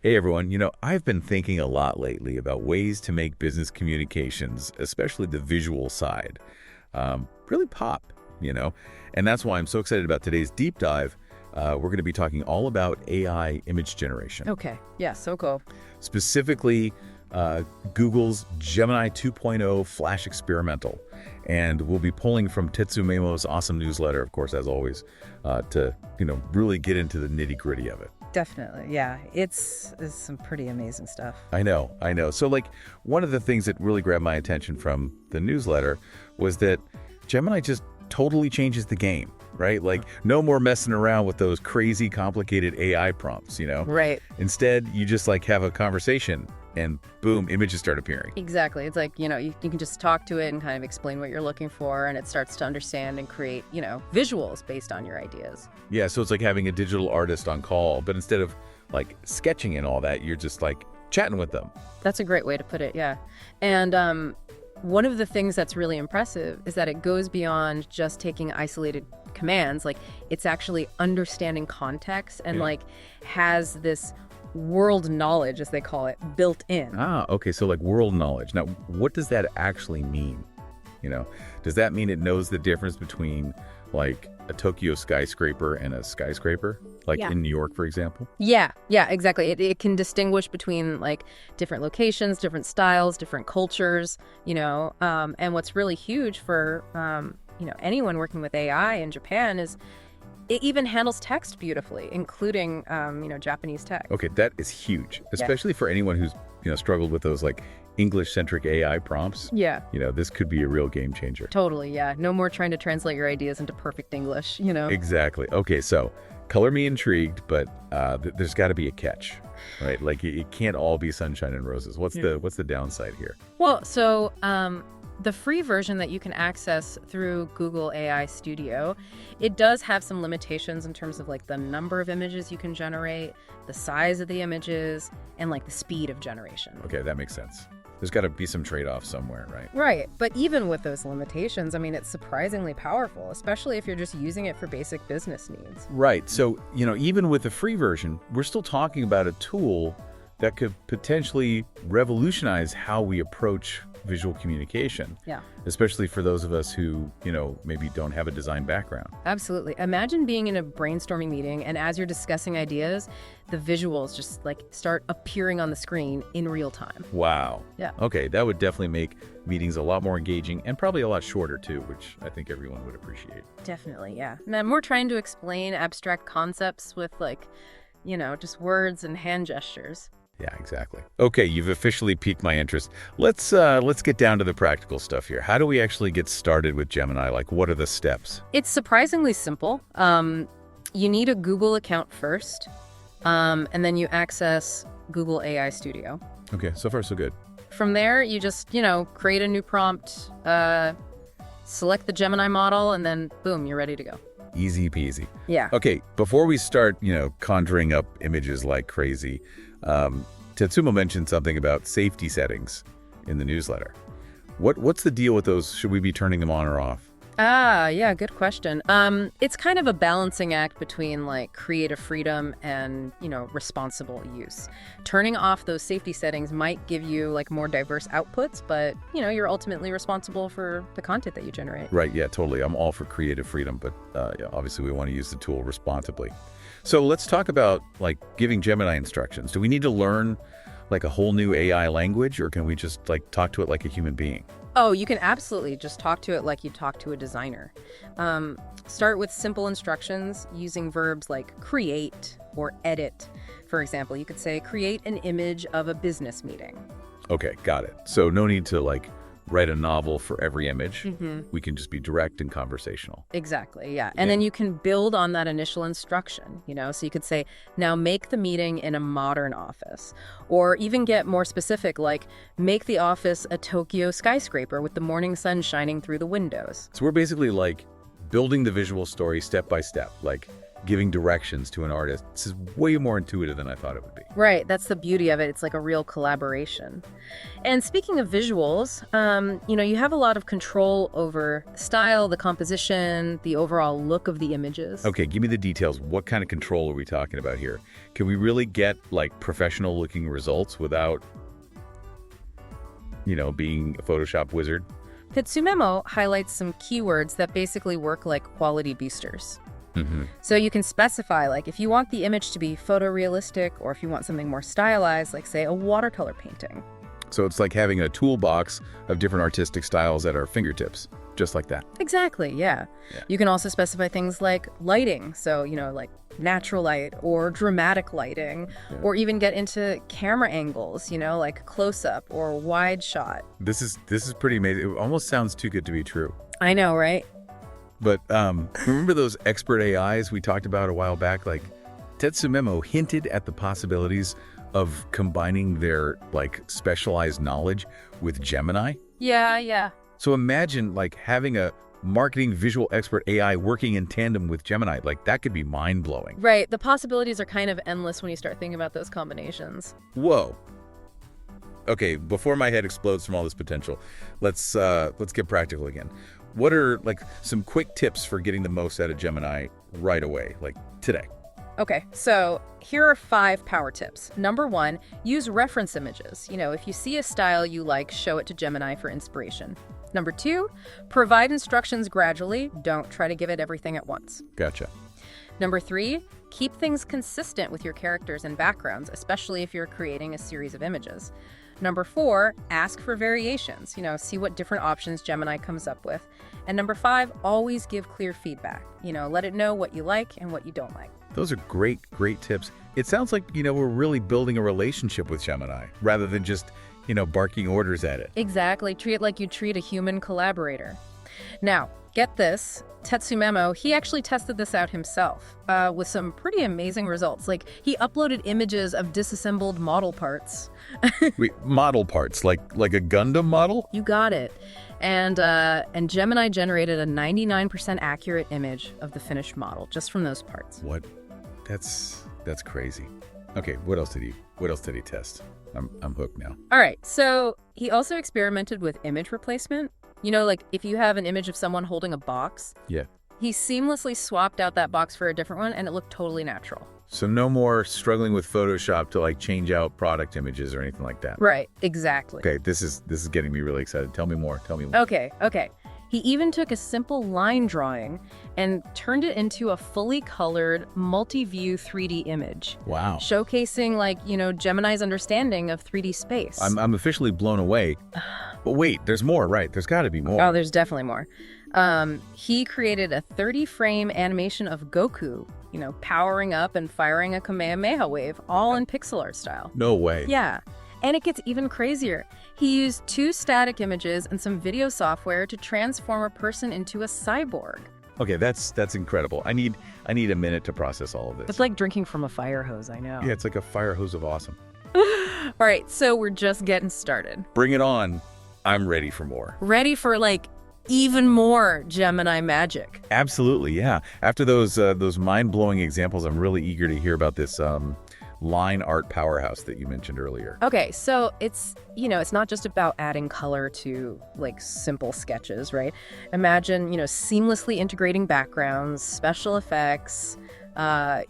Hey everyone, I've been thinking a lot lately about ways to make business communications, especially the visual side, really pop. And that's why I'm so excited about today's deep dive. We're going to be talking all about AI image generation. Okay, yeah, so cool. Specifically, Google's Gemini 2.0 Flash experimental. And we'll be pulling from Tetsumemo's awesome newsletter, of course, as always, to, really get into the nitty-gritty of it. Definitely, yeah. It's some pretty amazing stuff. I know. So, one of the things that really grabbed my attention from the newsletter was that Gemini just totally changes the game, right? No more messing around with those crazy, complicated AI prompts, Right. Instead, you just, have a conversation and boom, images start appearing. Exactly. It's you can just talk to it and kind of explain what you're looking for, and it starts to understand and create, visuals based on your ideas. Yeah, so it's like having a digital artist on call, but instead of, sketching and all that, you're just, chatting with them. That's a great way to put it, yeah. And one of the things that's really impressive is that it goes beyond just taking isolated commands. It's actually understanding context and, has this world knowledge, as they call it, built in. Ah, okay, so world knowledge. Now, what does that actually mean? Does that mean it knows the difference between a Tokyo skyscraper and a skyscraper? In New York, for example? Yeah, exactly. It can distinguish between different locations, different styles, different cultures, and what's really huge for, anyone working with AI in Japan is it even handles text beautifully, including, Japanese text. Okay, that is huge, especially for anyone who's, struggled with those English-centric AI prompts. Yeah. This could be a real game changer. Totally, yeah. No more trying to translate your ideas into perfect English, Exactly. Okay, so color me intrigued, but there's got to be a catch, right? It can't all be sunshine and roses. What's the downside here? Well, so the free version that you can access through Google AI Studio, it does have some limitations in terms of the number of images you can generate, the size of the images, and the speed of generation. Okay, that makes sense. There's got to be some trade-off somewhere, right? Right. But even with those limitations, it's surprisingly powerful, especially if you're just using it for basic business needs. Right. So, even with the free version, we're still talking about a tool that could potentially revolutionize how we approach visual communication. Yeah. Especially for those of us who, maybe don't have a design background. Absolutely. Imagine being in a brainstorming meeting, and as you're discussing ideas, the visuals just start appearing on the screen in real time. Wow. Yeah. Okay, that would definitely make meetings a lot more engaging and probably a lot shorter too, which I think everyone would appreciate. Definitely, yeah. And we're trying to explain abstract concepts with just words and hand gestures. Yeah, exactly. Okay, you've officially piqued my interest. Let's get down to the practical stuff here. How do we actually get started with Gemini? What are the steps? It's surprisingly simple. You need a Google account first, and then you access Google AI Studio. Okay, so far so good. From there, you just, create a new prompt, select the Gemini model, and then boom, you're ready to go. Easy peasy. Yeah. Okay, before we start, conjuring up images like crazy, Tetsumo mentioned something about safety settings in the newsletter. What's the deal with those? Should we be turning them on or off? Yeah, good question. It's kind of a balancing act between creative freedom and, responsible use. Turning off those safety settings might give you more diverse outputs, but, you're ultimately responsible for the content that you generate. Right, yeah, totally. I'm all for creative freedom, but obviously we want to use the tool responsibly. So let's talk about giving Gemini instructions. Do we need to learn a whole new AI language, or can we just talk to it like a human being? Oh, you can absolutely just talk to it like you talk to a designer. Start with simple instructions using verbs like create or edit. For example, you could say create an image of a business meeting. Okay, got it. So no need to write a novel for every image. Mm-hmm. We can just be direct and conversational. Exactly, yeah. And then you can build on that initial instruction, so you could say, now make the meeting in a modern office. Or even get more specific, make the office a Tokyo skyscraper with the morning sun shining through the windows. So we're basically building the visual story step by step. giving directions to an artist. This is way more intuitive than I thought it would be. Right, that's the beauty of it. It's like a real collaboration. And speaking of visuals, you have a lot of control over the style, the composition, the overall look of the images. Okay, give me the details. What kind of control are we talking about here? Can we really get like professional looking results without, being a Photoshop wizard? Pitsumemo highlights some keywords that basically work like quality boosters. Mm-hmm. So you can specify, like, if you want the image to be photorealistic or if you want something more stylized, like, say, a watercolor painting. So it's like having a toolbox of different artistic styles at our fingertips, just like that. Exactly, yeah. You can also specify things like lighting, so, like natural light or dramatic lighting, or even get into camera angles, like close-up or wide shot. This is pretty amazing. It almost sounds too good to be true. I know, right? But remember those expert AIs we talked about a while back? Like, Pitsumemo hinted at the possibilities of combining their, like, specialized knowledge with Gemini? Yeah. So imagine, like, having a marketing visual expert AI working in tandem with Gemini. Like, that could be mind-blowing. Right. The possibilities are kind of endless when you start thinking about those combinations. Whoa. Okay, before my head explodes from all this potential, let's get practical again. What are, like, some quick tips for getting the most out of Gemini right away, like today? Okay, so here are 5 power tips. Number 1, use reference images. If you see a style you like, show it to Gemini for inspiration. Number 2, provide instructions gradually. Don't try to give it everything at once. Gotcha. Number 3, keep things consistent with your characters and backgrounds, especially if you're creating a series of images. Number 4, ask for variations. See what different options Gemini comes up with. And number 5, always give clear feedback. Let it know what you like and what you don't like. Those are great tips. It sounds like, we're really building a relationship with Gemini rather than just, barking orders at it. Exactly. Treat it like you treat a human collaborator. Now, get this. Pitsumemo, he actually tested this out himself with some pretty amazing results. Like, he uploaded images of disassembled model parts. Wait, model parts? Like a Gundam model? You got it. And Gemini generated a 99% accurate image of the finished model just from those parts. What? That's crazy. Okay, what else did he test? I'm hooked now. All right, so he also experimented with image replacement. Like if you have an image of someone holding a box. Yeah. He seamlessly swapped out that box for a different one, and it looked totally natural. So no more struggling with Photoshop to, like, change out product images or anything like that. Right, exactly. Okay, this is getting me really excited. Tell me more. Okay. He even took a simple line drawing and turned it into a fully colored, multi-view 3D image. Wow. Showcasing, like, Gemini's understanding of 3D space. I'm officially blown away. But wait, there's more, right? There's got to be more. Oh, there's definitely more. He created a 30-frame animation of Goku, powering up and firing a Kamehameha wave, all in pixel art style. No way. Yeah. And it gets even crazier. He used 2 static images and some video software to transform a person into a cyborg. Okay, that's incredible. I need a minute to process all of this. It's like drinking from a fire hose, I know. Yeah, it's like a fire hose of awesome. All right, so we're just getting started. Bring it on. I'm ready for more. Ready for, like, even more Gemini magic. Absolutely, yeah. After those mind-blowing examples, I'm really eager to hear about this line art powerhouse that you mentioned earlier. Okay, so it's not just about adding color to, like, simple sketches, right? Imagine, seamlessly integrating backgrounds, special effects,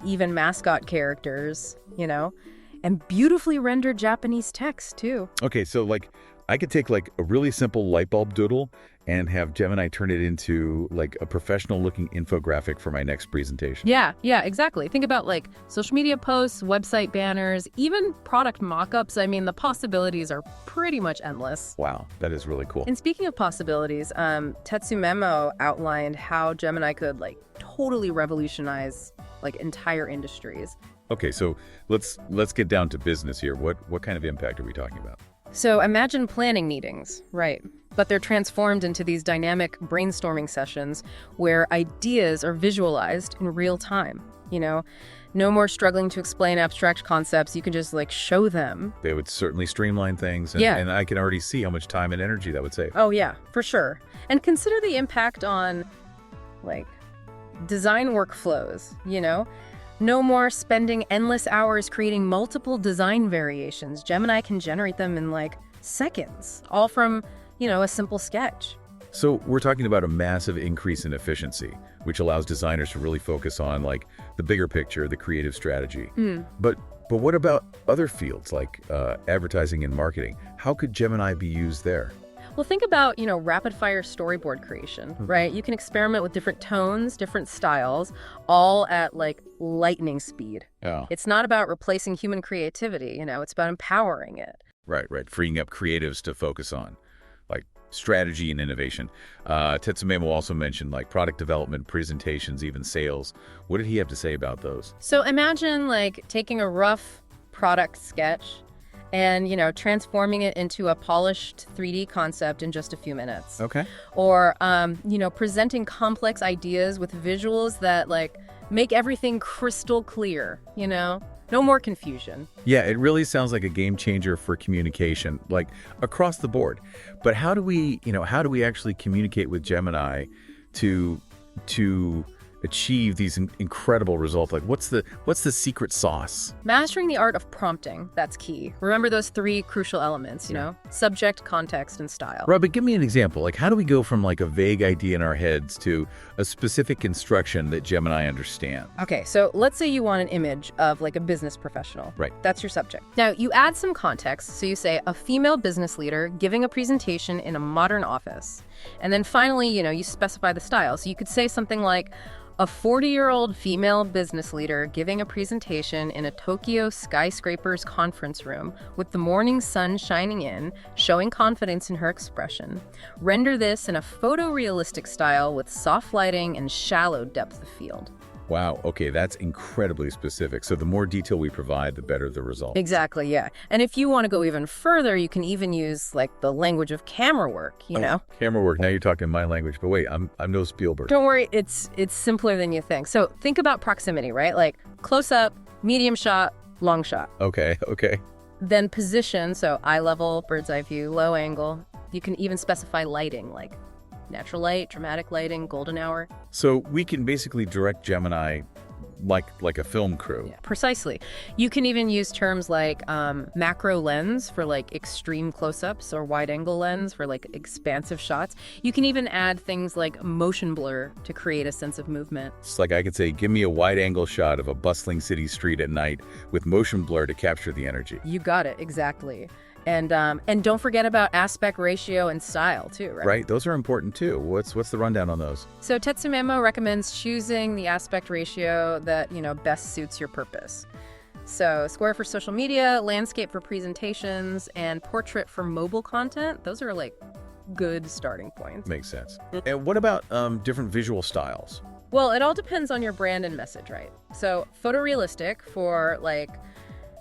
even mascot characters, and beautifully rendered Japanese text, too. Okay, so, like, I could take, like, a really simple light bulb doodle and have Gemini turn it into, like, a professional-looking infographic for my next presentation. Yeah, exactly. Think about, like, social media posts, website banners, even product mock-ups. I mean, the possibilities are pretty much endless. Wow, that is really cool. And speaking of possibilities, Pitsumemo outlined how Gemini could, like, totally revolutionize, like, entire industries. Okay, so let's get down to business here. What kind of impact are we talking about? So imagine planning meetings, right? But they're transformed into these dynamic brainstorming sessions where ideas are visualized in real time, No more struggling to explain abstract concepts. You can just, like, show them. They would certainly streamline things, and I can already see how much time and energy that would save. Oh, yeah, for sure. And consider the impact on, like, design workflows, No more spending endless hours creating multiple design variations. Gemini can generate them in like seconds, all from, a simple sketch. So we're talking about a massive increase in efficiency, which allows designers to really focus on like the bigger picture, the creative strategy. But what about other fields like advertising and marketing? How could Gemini be used there? Well, think about, rapid-fire storyboard creation, right? You can experiment with different tones, different styles, all at, like, lightning speed. Yeah. It's not about replacing human creativity, it's about empowering it. Right. Freeing up creatives to focus on, like, strategy and innovation. Tetsumemo also mentioned, like, product development, presentations, even sales. What did he have to say about those? So imagine, like, taking a rough product sketch and, transforming it into a polished 3D concept in just a few minutes. Okay. Or, presenting complex ideas with visuals that, like, make everything crystal clear, No more confusion. Yeah, it really sounds like a game changer for communication, like across the board. But how do we actually communicate with Gemini to achieve these incredible results? Like, what's the secret sauce? Mastering the art of prompting, that's key. Remember those 3 crucial elements, subject, context, and style. Right, but give me an example. Like, how do we go from like a vague idea in our heads to a specific instruction that Gemini understands? Okay, so let's say you want an image of like a business professional. Right. That's your subject. Now, you add some context, so you say a female business leader giving a presentation in a modern office. And then finally, you specify the style. So you could say something like, a 40-year-old female business leader giving a presentation in a Tokyo skyscraper's conference room with the morning sun shining in, showing confidence in her expression. Render this in a photorealistic style with soft lighting and shallow depth of field. Wow, okay, that's incredibly specific. So the more detail we provide, the better the result. Exactly, yeah. And if you want to go even further, you can even use like the language of camera work, know? Camera work, now you're talking my language, but wait, I'm no Spielberg. Don't worry, it's simpler than you think. So think about proximity, right? Like close up, medium shot, long shot. Okay. Then position, so eye level, bird's eye view, low angle. You can even specify lighting, like natural light, dramatic lighting, golden hour. So we can basically direct Gemini like a film crew. Yeah, precisely. You can even use terms like macro lens for like extreme close-ups or wide angle lens for like expansive shots. You can even add things like motion blur to create a sense of movement. It's like I could say, give me a wide angle shot of a bustling city street at night with motion blur to capture the energy. You got it, exactly. And don't forget about aspect ratio and style too, right? Right, those are important too. What's the rundown on those? So Tetsumemo recommends choosing the aspect ratio that, best suits your purpose. So square for social media, landscape for presentations, and portrait for mobile content. Those are like good starting points. Makes sense. And what about different visual styles? Well, it all depends on your brand and message, right? So photorealistic for like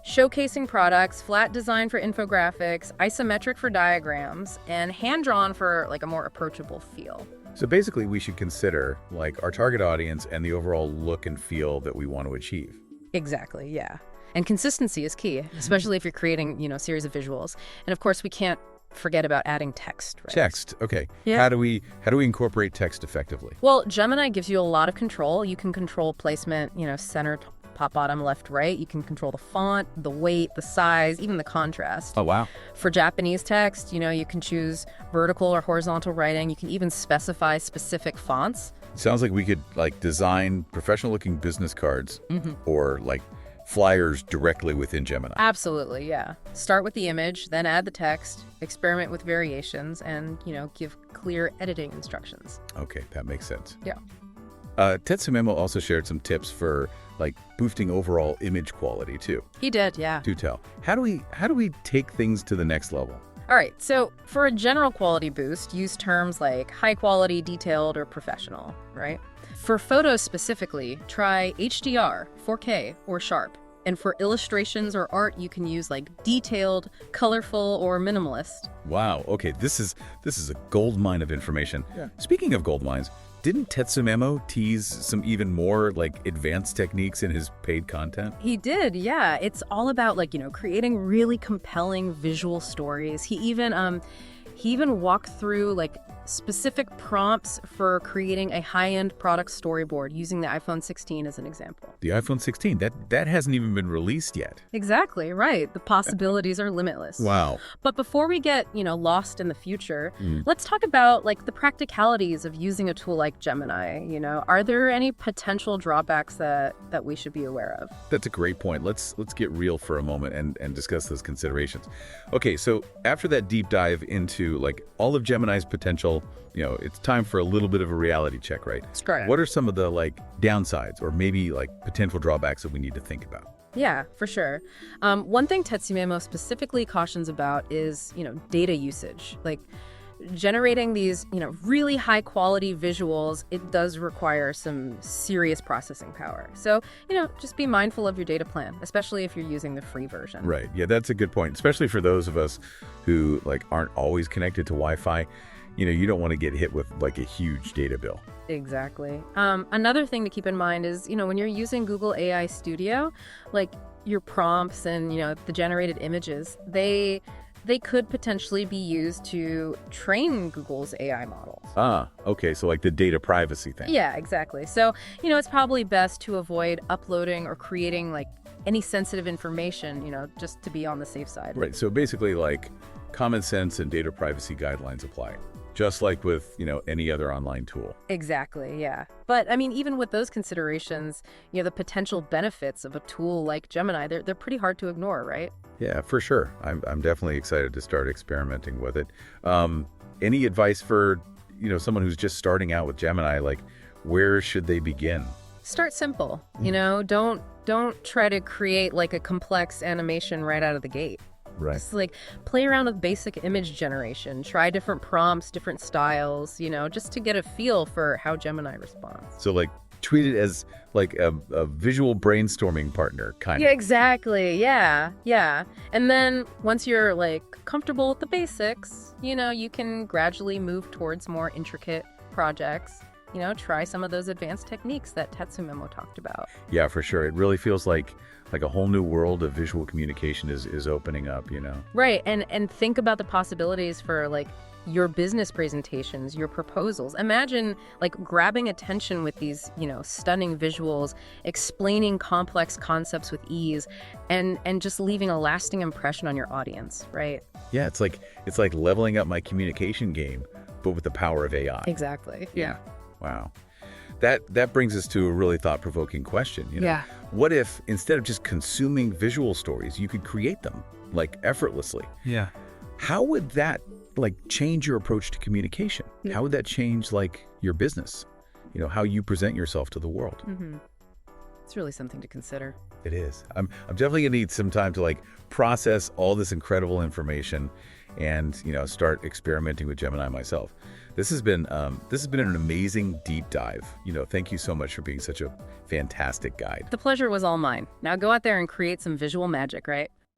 showcasing products, flat design for infographics, isometric for diagrams, and hand-drawn for like a more approachable feel. So basically we should consider like our target audience and the overall look and feel that we want to achieve. Exactly, yeah. And consistency is key, especially if you're creating, a series of visuals. And of course we can't forget about adding text, right? Text, okay. Yeah. How do we incorporate text effectively? Well, Gemini gives you a lot of control. You can control placement, center, top, bottom, left, right. You can control the font, the weight, the size, even the contrast. Oh, wow. For Japanese text, you can choose vertical or horizontal writing. You can even specify specific fonts. Sounds like we could like design professional-looking business cards or like flyers directly within Gemini. Absolutely, yeah. Start with the image, then add the text, experiment with variations, and, give clear editing instructions. Okay, that makes sense. Yeah. Tetsumemo also shared some tips for like boosting overall image quality too. He did, yeah. Do tell. How do we take things to the next level? All right, so for a general quality boost, use terms like high quality, detailed, or professional, right? For photos specifically, try HDR, 4K, or Sharp. And for illustrations or art, you can use like detailed, colorful, or minimalist. Wow, okay, this is a gold mine of information. Yeah. Speaking of gold mines, didn't Tetsumemo tease some even more like advanced techniques in his paid content? He did, yeah. It's all about like, creating really compelling visual stories. He even walked through like specific prompts for creating a high-end product storyboard using the iPhone 16 as an example. The iPhone 16, that hasn't even been released yet. Exactly, right. The possibilities are limitless. Wow. But before we get, lost in the future, let's talk about the practicalities of using a tool like Gemini. Are there any potential drawbacks that we should be aware of? That's a great point. Let's get real for a moment and discuss those considerations. Okay, so after that deep dive into all of Gemini's potential, it's time for a little bit of a reality check, right? That's correct. What are some of the downsides or maybe potential drawbacks that we need to think about? Yeah, for sure. One thing Tetsumemo specifically cautions about is, data usage. Generating these, really high quality visuals, it does require some serious processing power. So, just be mindful of your data plan, especially if you're using the free version. Right. Yeah, that's a good point, especially for those of us who aren't always connected to Wi-Fi. You don't want to get hit with a huge data bill. Exactly. Another thing to keep in mind is, when you're using Google AI Studio, your prompts and, the generated images, they could potentially be used to train Google's AI models. Ah, okay. So the data privacy thing. Yeah, exactly. So, it's probably best to avoid uploading or creating any sensitive information, just to be on the safe side. Right. So basically common sense and data privacy guidelines apply. Just like with, any other online tool. Exactly, yeah. But, even with those considerations, the potential benefits of a tool like Gemini, they're pretty hard to ignore, right? Yeah, for sure. I'm definitely excited to start experimenting with it. Any advice for, someone who's just starting out with Gemini, where should they begin? Start simple, don't try to create a complex animation right out of the gate. Right. Just play around with basic image generation, try different prompts, different styles, just to get a feel for how Gemini responds. So treat it as a visual brainstorming partner, kind of. Yeah, exactly. Yeah. And then once you're comfortable with the basics, you can gradually move towards more intricate projects. Try some of those advanced techniques that Tetsumemo talked about. Yeah, for sure. It really feels like a whole new world of visual communication is opening up, Right. And think about the possibilities for your business presentations, your proposals. Imagine grabbing attention with these, stunning visuals, explaining complex concepts with ease, and just leaving a lasting impression on your audience, right? Yeah, it's like leveling up my communication game, but with the power of AI. Exactly. Yeah. Wow. That brings us to a really thought-provoking question. Yeah. What if instead of just consuming visual stories, you could create them effortlessly? Yeah. How would that change your approach to communication? Yeah. How would that change your business? How you present yourself to the world? Mm-hmm. It's really something to consider. It is. I'm definitely gonna need some time to process all this incredible information and start experimenting with Gemini myself. This has been an amazing deep dive. Thank you so much for being such a fantastic guide. The pleasure was all mine. Now go out there and create some visual magic, right?